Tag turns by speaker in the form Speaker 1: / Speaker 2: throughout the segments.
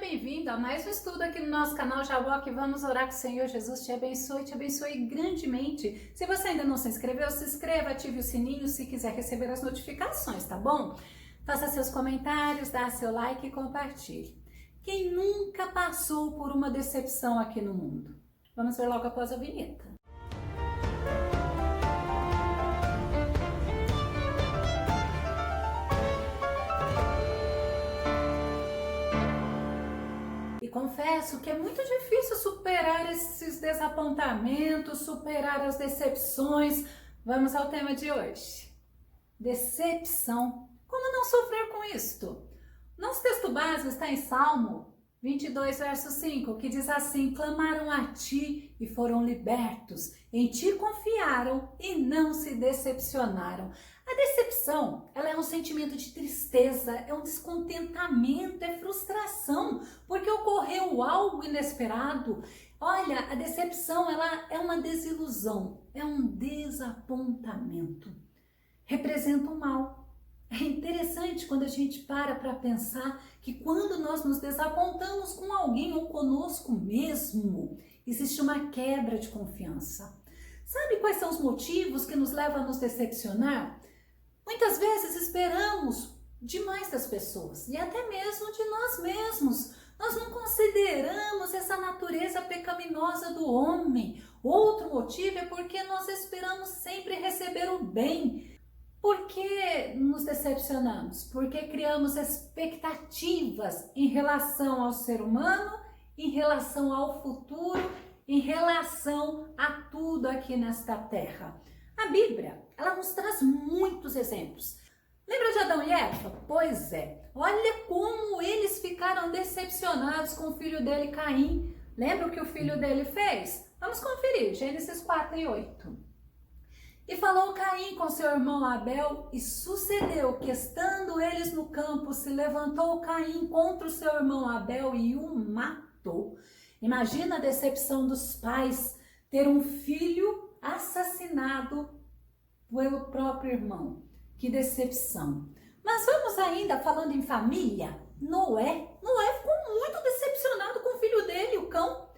Speaker 1: bem-vindo a mais um estudo aqui no nosso canal Jaboque. Vamos orar que o Senhor Jesus te abençoe grandemente. Se você ainda não se inscreveu, se inscreva, ative o sininho se quiser receber as notificações, tá bom? Faça seus comentários, dá seu like e compartilhe. Quem nunca passou por uma decepção aqui no mundo? Vamos ver logo após a vinheta. E confesso que é muito difícil superar esses desapontamentos, superar as decepções. Vamos ao tema de hoje. Decepção. Como não sofrer com isto? Nosso texto base está em Salmo 22, verso 5, que diz assim: clamaram a ti e foram libertos, em ti confiaram e não se decepcionaram. A decepção, ela é um sentimento de tristeza, é um descontentamento, é frustração, porque ocorreu algo inesperado. Olha, a decepção, ela é uma desilusão, é um desapontamento. Representa o mal. É interessante quando a gente para pensar que quando nós nos desapontamos com alguém ou conosco mesmo, existe uma quebra de confiança. Sabe quais são os motivos que nos levam a nos decepcionar? Muitas vezes esperamos demais das pessoas e até mesmo de nós mesmos. Nós não consideramos essa natureza pecaminosa do homem. Outro motivo é porque nós esperamos sempre receber o bem. Por que nos decepcionamos? Porque criamos expectativas em relação ao ser humano, em relação ao futuro, em relação a tudo aqui nesta terra. A Bíblia, ela nos traz muitos exemplos. Lembra de Adão e Eva? Pois é. Olha como eles ficaram decepcionados com o filho dele, Caim. Lembra o que o filho dele fez? Vamos conferir, Gênesis 4 e 8. E falou Caim com seu irmão Abel, e sucedeu que, estando eles no campo, se levantou Caim contra o seu irmão Abel e o matou. Imagina a decepção dos pais, ter um filho assassinado pelo próprio irmão. Que decepção. Mas vamos ainda falando em família. Noé ficou muito decepcionado com o filho dele, o cão.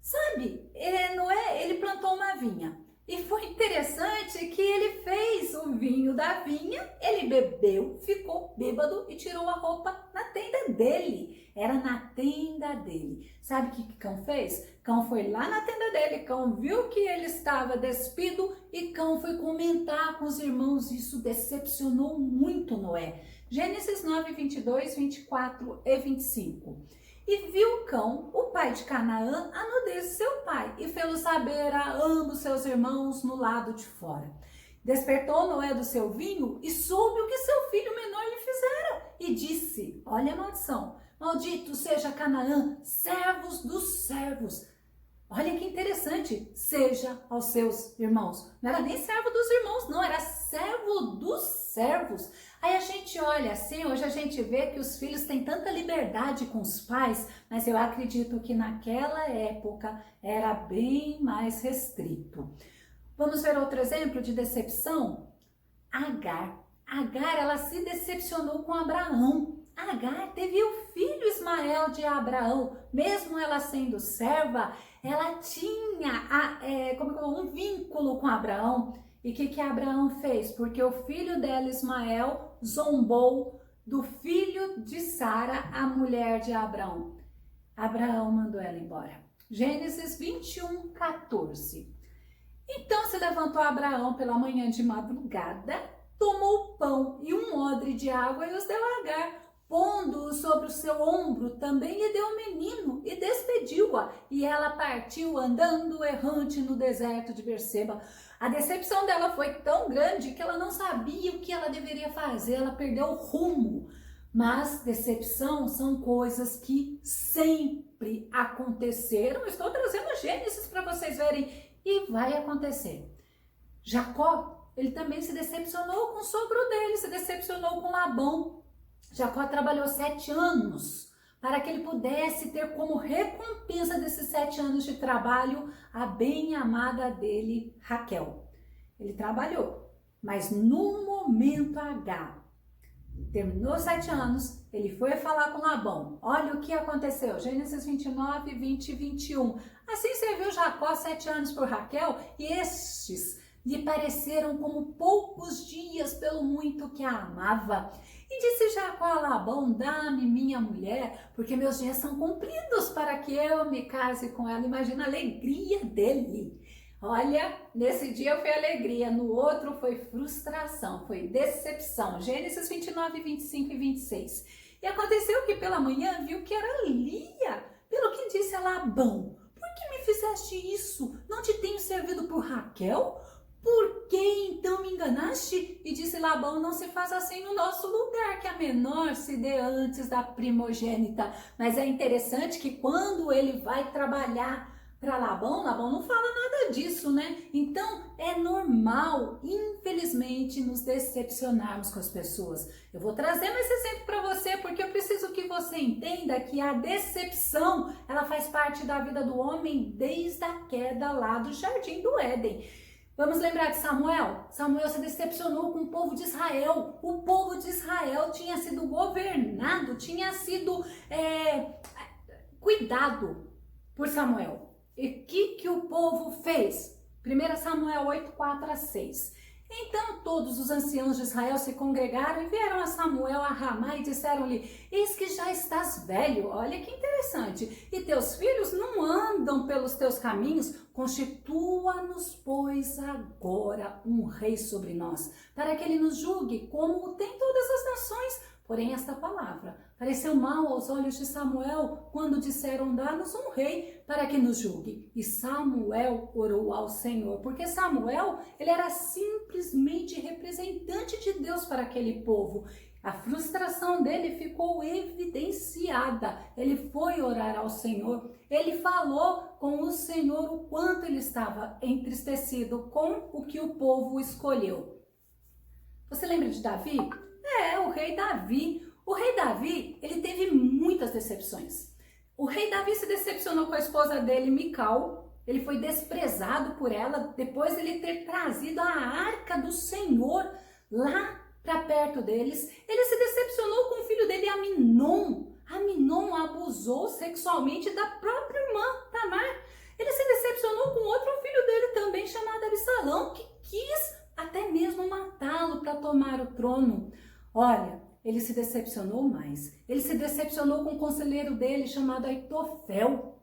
Speaker 1: Sabe, Noé, ele plantou uma vinha. E foi interessante que ele fez o vinho da vinha, ele bebeu, ficou bêbado e tirou a roupa na tenda dele. Era na tenda dele. Sabe o que Cão fez? Cão foi lá na tenda dele, Cão viu que ele estava despido e Cão foi comentar com os irmãos. Isso decepcionou muito Noé. Gênesis 9, 22, 24 e 25. E viu Cão, o pai de Canaã, a nudez de seu pai, e fê-lo saber a ambos seus irmãos no lado de fora. Despertou Noé do seu vinho e soube o que seu filho menor lhe fizera. E disse, olha a maldição, maldito seja Canaã, servos dos servos. Olha que interessante, seja aos seus irmãos. Não era nem servo dos irmãos, não, era servo dos servos. Aí a gente olha assim, hoje a gente vê que os filhos têm tanta liberdade com os pais, mas eu acredito que naquela época era bem mais restrito. Vamos ver outro exemplo de decepção? Agar. Agar, ela se decepcionou com Abraão. Agar teve o filho Ismael de Abraão, mesmo ela sendo serva, ela tinha um vínculo com Abraão. E o que Abraão fez? Porque o filho dela, Ismael, zombou do filho de Sara, a mulher de Abraão. Abraão mandou ela embora. Gênesis 21, 14. Então se levantou Abraão pela manhã de madrugada, tomou pão e um odre de água e os deu a Agar, pondo-o sobre o seu ombro, também lhe deu o menino e despediu-a. E ela partiu andando errante no deserto de Berseba. A decepção dela foi tão grande que ela não sabia o que ela deveria fazer, ela perdeu o rumo. Mas decepção são coisas que sempre aconteceram. Estou trazendo Gênesis para vocês verem e vai acontecer. Jacó, ele também se decepcionou com o sogro dele, se decepcionou com Labão. Jacó trabalhou 7 anos para que ele pudesse ter como recompensa desses 7 anos de trabalho a bem-amada dele, Raquel. Ele trabalhou, mas no momento H, Terminou os 7 anos, ele foi falar com Labão. Olha o que aconteceu, Gênesis 29, 20 e 21. Assim serviu Jacó 7 anos por Raquel, e estes lhe pareceram como poucos dias pelo muito que a amava. E disse Jacó a Labão: dá-me minha mulher, porque meus dias são cumpridos para que eu me case com ela. Imagina a alegria dele. Olha, nesse dia foi alegria, no outro foi frustração, foi decepção. Gênesis 29, 25 e 26. E aconteceu que pela manhã viu que era Lia, pelo que disse a Labão: por que me fizeste isso? Não te tenho servido por Raquel? Por que então me enganaste? E disse Labão: não se faz assim no nosso lugar, que a menor se dê antes da primogênita. Mas é interessante que quando ele vai trabalhar para Labão, Labão não fala nada disso, né? Então é normal, infelizmente, nos decepcionarmos com as pessoas. Eu vou trazer mais esse exemplo para você, porque eu preciso que você entenda que a decepção, ela faz parte da vida do homem desde a queda lá do Jardim do Éden. Vamos lembrar de Samuel? Samuel se decepcionou com o povo de Israel. O povo de Israel tinha sido governado, tinha sido cuidado por Samuel. E o que o povo fez? 1 Samuel 8, 4 a 6. Então todos os anciãos de Israel se congregaram e vieram a Samuel a Ramá e disseram-lhe: eis que já estás velho, olha que interessante, e teus filhos não andam pelos teus caminhos, constitua-nos, pois, agora um rei sobre nós, para que ele nos julgue, como o tem todas as nações. Porém, esta palavra pareceu mal aos olhos de Samuel, quando disseram: dá-nos um rei para que nos julgue. E Samuel orou ao Senhor, porque Samuel, ele era simplesmente representante de Deus para aquele povo. A frustração dele ficou evidenciada. Ele foi orar ao Senhor, ele falou com o Senhor o quanto ele estava entristecido com o que o povo escolheu. Você lembra de Davi? O rei Davi. O rei Davi, ele teve muitas decepções. O rei Davi se decepcionou com a esposa dele, Mical. Ele foi desprezado por ela, depois de ele ter trazido a arca do Senhor lá para perto deles. Ele se decepcionou com o filho dele, Aminon. Aminon abusou sexualmente da própria irmã, Tamar. Ele se decepcionou com outro filho dele também, chamado Absalão, que quis até mesmo matá-lo para tomar o trono. Olha, ele se decepcionou mais. Ele se decepcionou com o conselheiro dele, chamado Aitofel.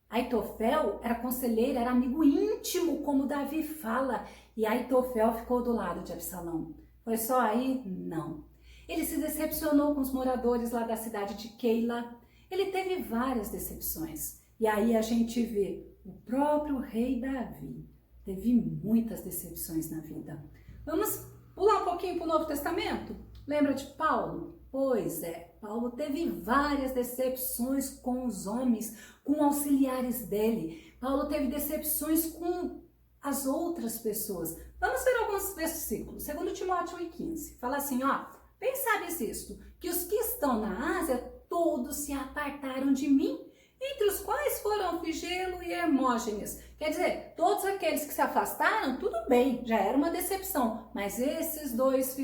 Speaker 1: Aitofel era conselheiro, era amigo íntimo, como Davi fala. E Aitofel ficou do lado de Absalão. Foi só aí? Não. Ele se decepcionou com os moradores lá da cidade de Keila. Ele teve várias decepções. E aí a gente vê o próprio rei Davi. Teve muitas decepções na vida. Vamos pular um pouquinho para o Novo Testamento? Lembra de Paulo? Pois é, Paulo teve várias decepções com os homens, com auxiliares dele. Paulo teve decepções com as outras pessoas. Vamos ver alguns versículos. 2 Timóteo 1,15. Fala assim, bem sabes isto, que os que estão na Ásia todos se apartaram de mim, entre os quais foram Figelo e Hermógenes. Quer dizer, todos aqueles que se afastaram, tudo bem, já era uma decepção, mas esses dois,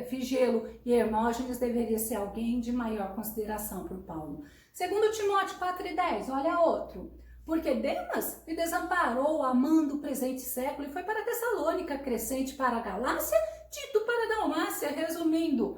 Speaker 1: Figelo e Hermógenes, deveria ser alguém de maior consideração por Paulo. 2 Timóteo 4,10, olha outro. Porque Demas me desamparou amando o presente século e foi para Tessalônica, Crescente para a Galácia, Tito para a Dalmácia. Resumindo,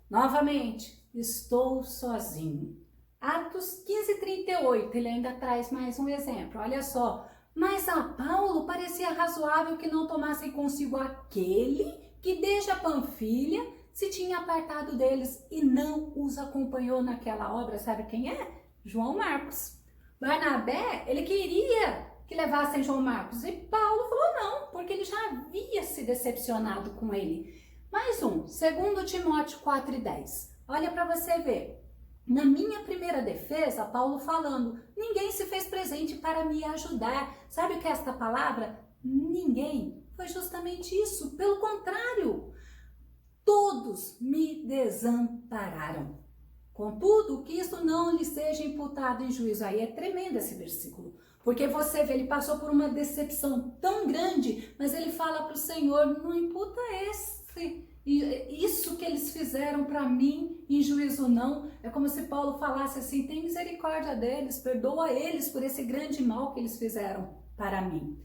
Speaker 1: novamente, estou sozinho. Atos 15:38, ele ainda traz mais um exemplo, olha só. Mas a Paulo parecia razoável que não tomassem consigo aquele que desde a Panfilha se tinha apartado deles e não os acompanhou naquela obra. Sabe quem é? João Marcos. Barnabé, ele queria que levassem João Marcos e Paulo falou não, porque ele já havia se decepcionado com ele. Mais um, 2 Timóteo 4:10. Olha para você ver. Na minha primeira defesa, Paulo falando, ninguém se fez presente para me ajudar. Sabe o que é esta palavra? Ninguém. Foi justamente isso. Pelo contrário, todos me desampararam. Contudo, que isso não lhe seja imputado em juízo. Aí é tremendo esse versículo. Porque você vê, ele passou por uma decepção tão grande, mas ele fala para o Senhor, não imputa E isso que eles fizeram para mim, em juízo não. É como se Paulo falasse assim: tem misericórdia deles, perdoa eles por esse grande mal que eles fizeram para mim.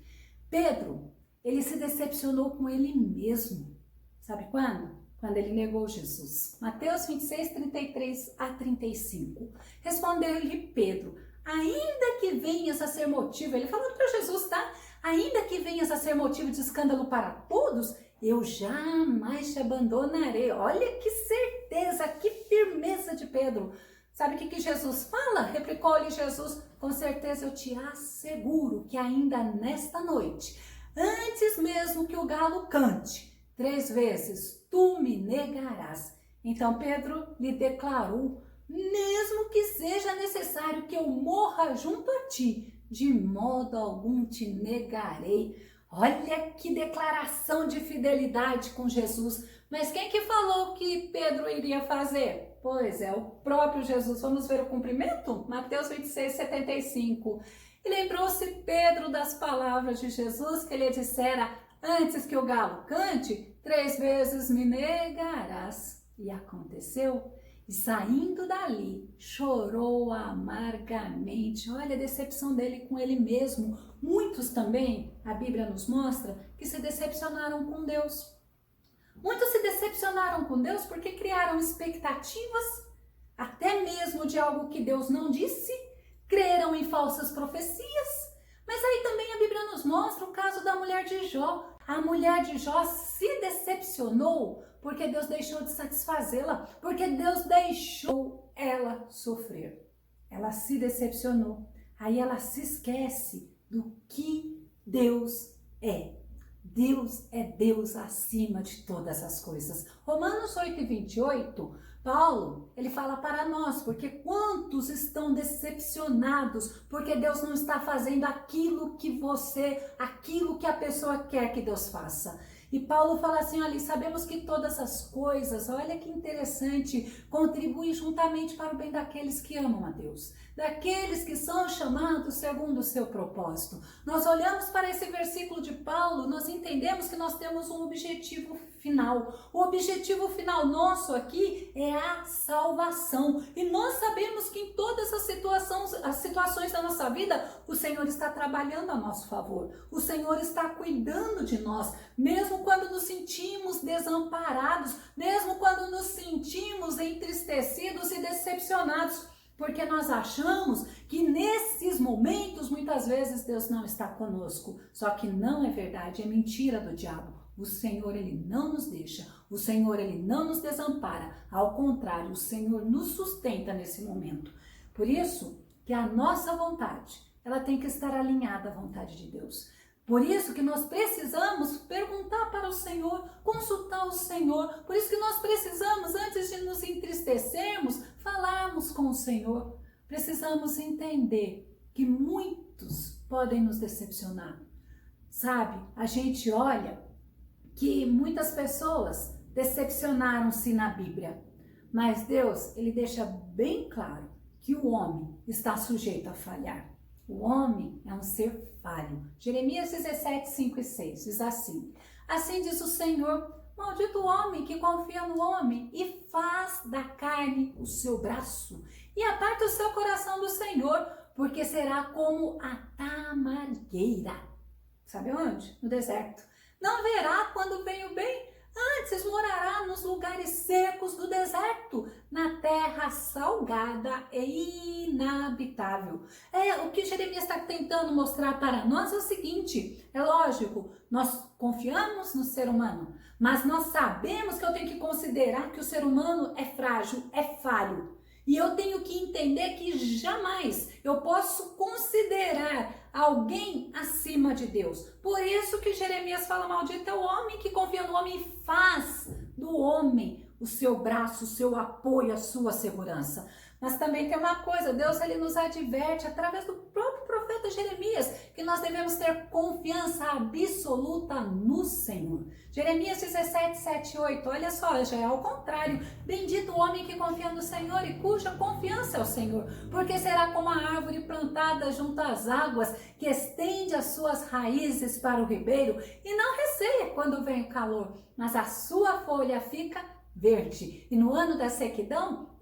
Speaker 1: Pedro, ele se decepcionou com ele mesmo. Sabe quando? Quando ele negou Jesus. Mateus 26, 33 a 35. Respondeu-lhe Pedro: ainda que venhas a ser motivo, ele falando para Jesus, tá? Ainda que venhas a ser motivo de escândalo para todos, eu jamais te abandonarei. Olha que certeza, que firmeza de Pedro. Sabe o que Jesus fala? Replicou-lhe Jesus: com certeza eu te asseguro que ainda nesta noite, antes mesmo que o galo cante, 3 vezes tu me negarás. Então Pedro lhe declarou: mesmo que seja necessário que eu morra junto a ti, de modo algum te negarei. Olha que declaração de fidelidade com Jesus. Mas quem que falou que Pedro iria fazer? Pois é, o próprio Jesus. Vamos ver o cumprimento? Mateus 26, 75. E lembrou-se Pedro das palavras de Jesus que ele dissera: antes que o galo cante, 3 vezes me negarás. E aconteceu. E saindo dali, chorou amargamente. Olha a decepção dele com ele mesmo. Muitos também, a Bíblia nos mostra, que se decepcionaram com Deus. Muitos se decepcionaram com Deus porque criaram expectativas, até mesmo de algo que Deus não disse, creram em falsas profecias. Mas aí também a Bíblia nos mostra o caso da mulher de Jó. A mulher de Jó se decepcionou porque Deus deixou de satisfazê-la, porque Deus deixou ela sofrer. Ela se decepcionou. Aí ela se esquece do que Deus é. Deus é Deus acima de todas as coisas. Romanos 8:28, Paulo, ele fala para nós, porque quantos estão decepcionados, porque Deus não está fazendo aquilo que a pessoa quer que Deus faça. E Paulo fala assim: olha, sabemos que todas as coisas, olha que interessante, contribuem juntamente para o bem daqueles que amam a Deus, daqueles que são chamados segundo o seu propósito. Nós olhamos para esse versículo de Paulo, nós entendemos que nós temos um objetivo final. O objetivo final nosso aqui é a salvação. E nós sabemos que em todas as situações da nossa vida, o Senhor está trabalhando a nosso favor. O Senhor está cuidando de nós, mesmo quando nos sentimos desamparados, mesmo quando nos sentimos entristecidos e decepcionados, porque nós achamos que nesses momentos, muitas vezes, Deus não está conosco. Só que não é verdade, é mentira do diabo. O Senhor, Ele não nos deixa, o Senhor, Ele não nos desampara. Ao contrário, o Senhor nos sustenta nesse momento. Por isso que a nossa vontade, ela tem que estar alinhada à vontade de Deus. Por isso que nós precisamos perguntar para o Senhor, consultar o Senhor. Por isso que nós precisamos, antes de nos entristecermos, falarmos com o Senhor. Precisamos entender que muitos podem nos decepcionar. Sabe, a gente olha que muitas pessoas decepcionaram-se na Bíblia. Mas Deus, Ele deixa bem claro que o homem está sujeito a falhar. O homem é um ser falho. Jeremias 17, 5 e 6 diz assim: assim diz o Senhor, maldito o homem que confia no homem e faz da carne o seu braço e aparta o seu coração do Senhor, porque será como a tamargueira. Sabe onde? No deserto. Não verá quando vem o bem, antes morará nos lugares secos do deserto, na terra salgada e inabitável. O que Jeremias está tentando mostrar para nós é o seguinte: é lógico, nós confiamos no ser humano, mas nós sabemos que eu tenho que considerar que o ser humano é frágil, é falho. E eu tenho que entender que jamais eu posso considerar alguém acima de Deus. Por isso que Jeremias fala: maldito é o homem que confia no homem e faz do homem o seu braço, o seu apoio, a sua segurança. Mas também tem uma coisa, Deus, ele nos adverte através do próprio profeta Jeremias, que nós devemos ter confiança absoluta no Senhor. Jeremias 17, 7 e 8, olha só, já é ao contrário. Bendito o homem que confia no Senhor e cuja confiança é o Senhor, porque será como a árvore plantada junto às águas, que estende as suas raízes para o ribeiro e não recebe seca quando vem o calor, mas a sua folha fica verde. E no ano da sequidão,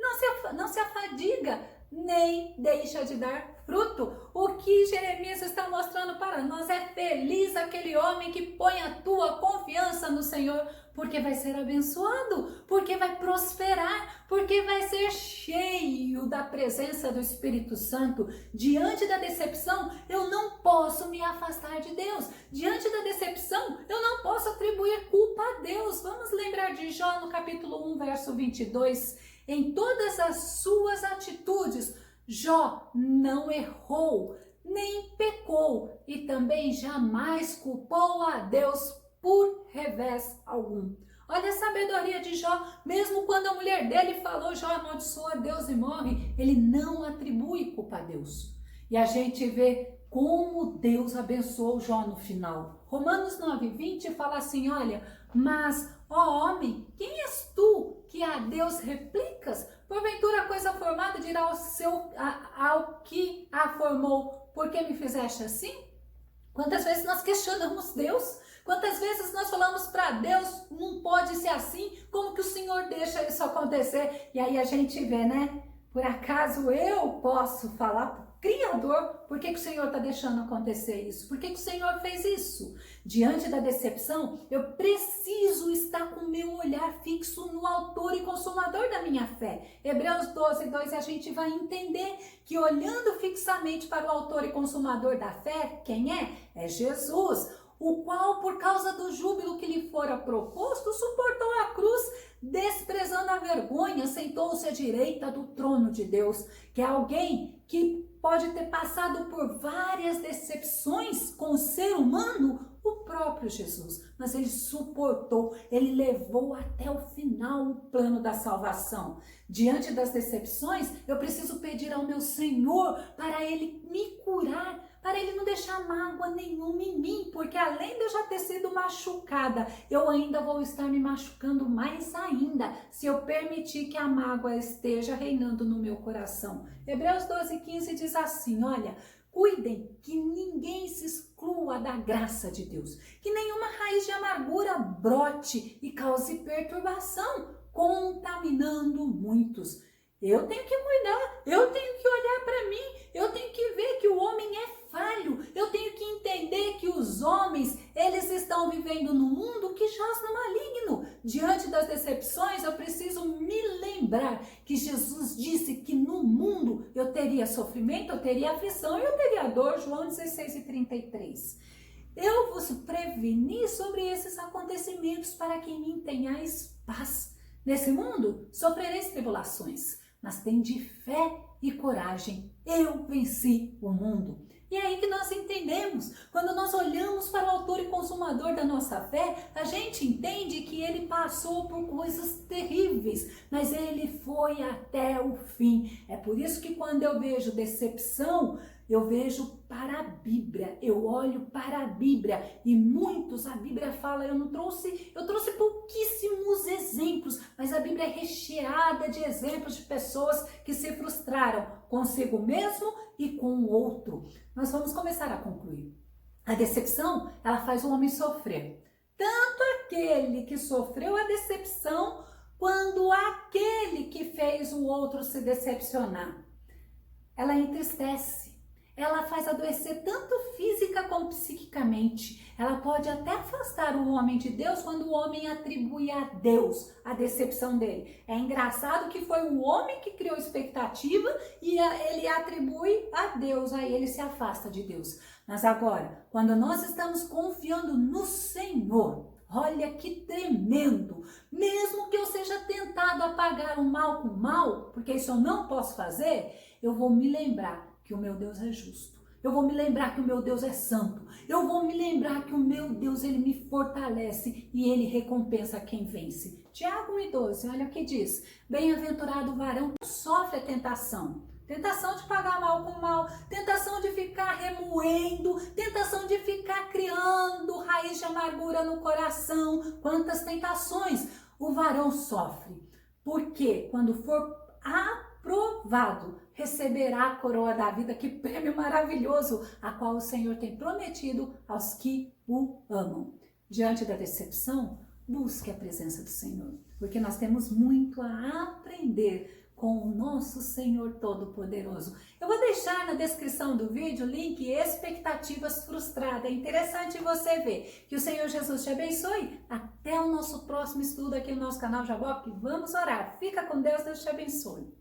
Speaker 1: não se afadiga, nem deixa de dar fruto. O que Jeremias está mostrando para nós é: feliz aquele homem que põe a tua confiança no Senhor, porque vai ser abençoado, porque vai prosperar, porque vai ser cheio da presença do Espírito Santo. Diante da decepção, eu não posso me afastar de Deus. Diante da decepção, eu não posso atribuir culpa a Deus. Vamos lembrar de Jó no capítulo 1, verso 22. Em todas as suas atitudes, Jó não errou, nem pecou, e também jamais culpou a Deus por revés algum. Olha a sabedoria de Jó. Mesmo quando a mulher dele falou: Jó amaldiçoa Deus e morre, ele não atribui culpa a Deus. E a gente vê como Deus abençoou Jó no final. Romanos 9:20 fala assim: olha, mas, ó homem, quem és tu que a Deus replicas? Porventura a coisa formada dirá ao que a formou: por que me fizeste assim? Quantas vezes nós questionamos Deus? Quantas vezes nós falamos para Deus: não pode ser assim, como que o Senhor deixa isso acontecer? E aí a gente vê, né? Por acaso eu posso falar para o Criador por que o Senhor está deixando acontecer isso? Por que o Senhor fez isso? Diante da decepção, eu preciso estar com o meu olhar fixo no autor e consumador da minha fé. Hebreus 12:2, a gente vai entender que olhando fixamente para o autor e consumador da fé, quem é? É Jesus, o qual, por causa do júbilo que lhe fora proposto, suportou a cruz, desprezando a vergonha, sentou-se à direita do trono de Deus. Que é alguém que pode ter passado por várias decepções com o ser humano, o próprio Jesus, mas ele suportou, ele levou até o final o plano da salvação. Diante das decepções, eu preciso pedir ao meu Senhor para ele me curar, para ele não deixar mágoa nenhuma em mim, porque além de eu já ter sido machucada, eu ainda vou estar me machucando mais ainda, se eu permitir que a mágoa esteja reinando no meu coração. Hebreus 12:15 diz assim: olha, cuidem que ninguém se exclua da graça de Deus, que nenhuma raiz de amargura brote e cause perturbação, contaminando muitos. Eu tenho que cuidar, eu tenho que olhar para mim, eu tenho que ver que o homem é falho, eu tenho que entender que os homens, eles estão vivendo num mundo que jaz no maligno. Diante das decepções, eu preciso me lembrar que Jesus disse que no mundo eu teria sofrimento, eu teria aflição e eu teria dor, João 16:33. Eu vos preveni sobre esses acontecimentos para que em mim tenhais paz. Nesse mundo sofrereis tribulações, mas tende fé e coragem. Eu venci o mundo. E é aí que nós entendemos, quando nós olhamos para o autor e consumador da nossa fé, a gente entende que ele passou por coisas terríveis, mas ele foi até o fim. É por isso que quando eu vejo decepção, eu vejo para a Bíblia, eu olho para a Bíblia e muitos, a Bíblia fala, eu trouxe pouquíssimos exemplos, mas a Bíblia é recheada de exemplos de pessoas que se frustraram consigo mesmo e com o outro. Nós vamos começar a concluir. A decepção, ela faz o homem sofrer. Tanto aquele que sofreu a decepção, quanto aquele que fez o outro se decepcionar. Ela entristece. Ela faz adoecer tanto física como psiquicamente. Ela pode até afastar o homem de Deus quando o homem atribui a Deus a decepção dele. É engraçado que foi o homem que criou expectativa e ele atribui a Deus, aí ele se afasta de Deus. Mas agora, quando nós estamos confiando no Senhor, olha que tremendo! Mesmo que eu seja tentado a pagar o mal com o mal, porque isso eu não posso fazer, eu vou me lembrar que o meu Deus é justo. Eu vou me lembrar que o meu Deus é santo. Eu vou me lembrar que o meu Deus, ele me fortalece e ele recompensa quem vence. Tiago 1:12, olha o que diz. Bem-aventurado o varão que sofre a tentação. Tentação de pagar mal com mal, tentação de ficar remoendo, tentação de ficar criando raiz de amargura no coração. Quantas tentações o varão sofre. Porque quando for aprovado, receberá a coroa da vida, que prêmio maravilhoso, a qual o Senhor tem prometido aos que o amam. Diante da decepção, busque a presença do Senhor, porque nós temos muito a aprender com o nosso Senhor Todo-Poderoso. Eu vou deixar na descrição do vídeo o link Expectativas Frustradas. É interessante você ver. Que o Senhor Jesus te abençoe. Até o nosso próximo estudo aqui no nosso canal Jaboque. Vamos orar. Fica com Deus, Deus te abençoe.